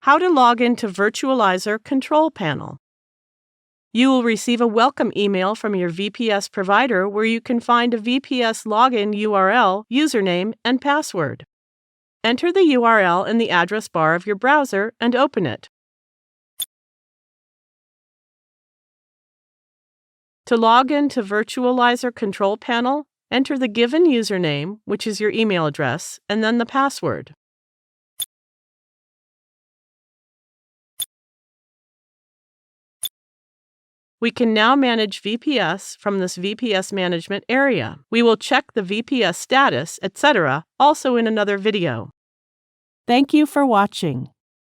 How to log into Virtualizor control panel. You will receive a welcome email from your VPS provider where you can find a VPS login URL, username, and password. Enter the URL in the address bar of your browser and open it. To log into Virtualizor control panel, enter the given username, which is your email address, and then the password. We can now manage VPS from this VPS management area. We will check the VPS status, etc., also in another video. Thank you for watching.